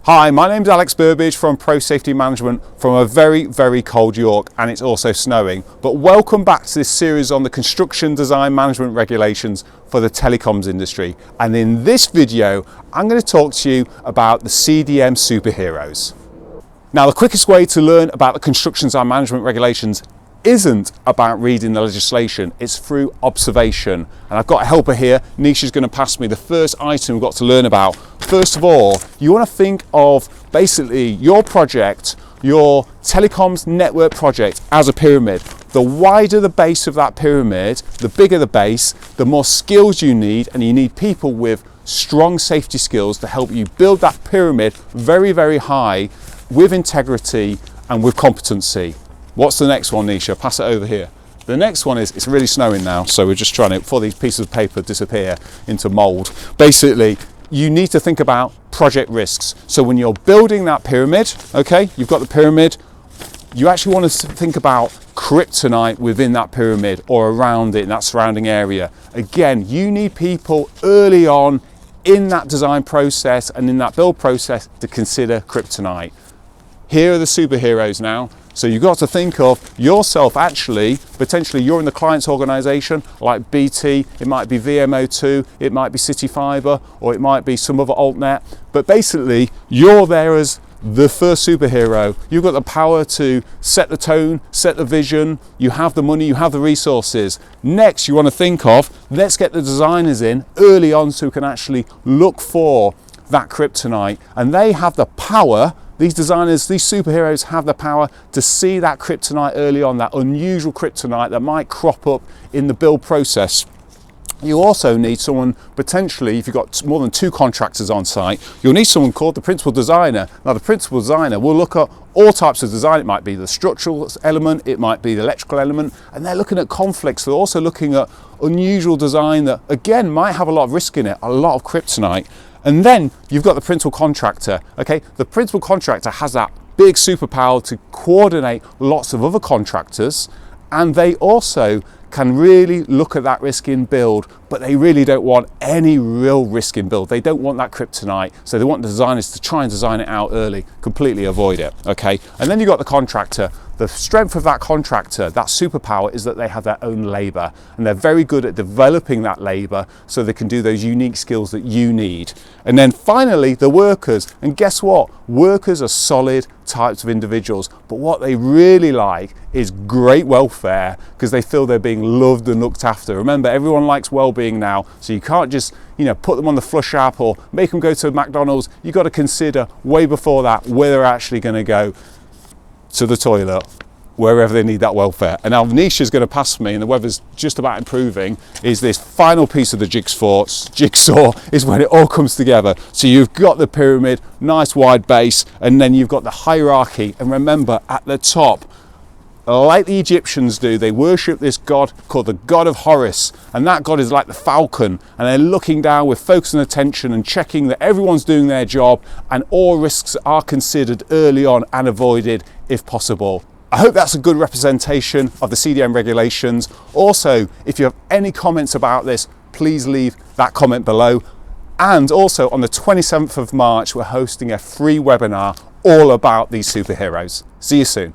Hi, my name's Alex Burbidge from Pro Safety Management from a very, very cold York, and it's also snowing. But welcome back to this series on the construction design management regulations for the telecoms industry. And in this video, I'm going to talk to you about the CDM Superheroes. Now, the quickest way to learn about the construction design management regulations isn't about reading the legislation, it's through observation. And I've got a helper here. Nisha's going to pass me the first item we've got to learn about. First of all, you want to think of basically your project, your telecoms network project, as a pyramid. The wider the base of that pyramid, the bigger the base, the more skills you need, and you need people with strong safety skills to help you build that pyramid very, very high with integrity and with competency. What's the next one, Nisha? Pass it over here. The next one is, it's really snowing now, so we're just trying to, before these pieces of paper disappear into mold. Basically, you need to think about project risks. So when you're building that pyramid, okay, you've got the pyramid, you actually want to think about kryptonite within that pyramid or around it in that surrounding area. Again, you need people early on in that design process and in that build process to consider kryptonite. Here are the superheroes now. So you've got to think of yourself actually, potentially you're in the client's organization like BT, it might be VMO2, it might be City Fibre, or it might be some other altnet. But basically you're there as the first superhero. You've got the power to set the tone, set the vision, you have the money, you have the resources. Next you want to think of, let's get the designers in early on so we can actually look for that kryptonite. And they have the power. These designers, these superheroes have the power to see that kryptonite early on, that unusual kryptonite that might crop up in the build process. You also need someone, potentially, if you've got more than 2 contractors on site, you'll need someone called the principal designer. Now, the principal designer will look at all types of design. It might be the structural element, it might be the electrical element, and they're looking at conflicts. They're also looking at unusual design that, again, might have a lot of risk in it, a lot of kryptonite. And then you've got the principal contractor, okay? The principal contractor has that big superpower to coordinate lots of other contractors, and they also can really look at that risk in build, but they really don't want any real risk in build. They don't want that kryptonite, so they want the designers to try and design it out early, completely avoid it, okay? And then you've got the contractor. The strength of that contractor, that superpower, is that they have their own labour, and they're very good at developing that labour so they can do those unique skills that you need. And then finally, the workers. And guess what? Workers are solid types of individuals, but what they really like is great welfare because they feel they're being loved and looked after. Remember, everyone likes well-being now, so you can't just put them on the flush app or make them go to McDonald's. You've got to consider way before that where they're actually going to go to the toilet, wherever they need that welfare. And now Nisha's going to pass me, and the weather's just about improving, is this final piece of the jigsaw is when it all comes together. So you've got the pyramid, nice wide base, and then you've got the hierarchy. And remember, at the top, like the Egyptians do, they worship this god called the god of Horus, and that god is like the falcon, and they're looking down with focus and attention and checking that everyone's doing their job and all risks are considered early on and avoided if possible. I hope that's a good representation of the CDM regulations. Also, if you have any comments about this, please leave that comment below. And also on the 27th of March, we're hosting a free webinar all about these superheroes. See you soon.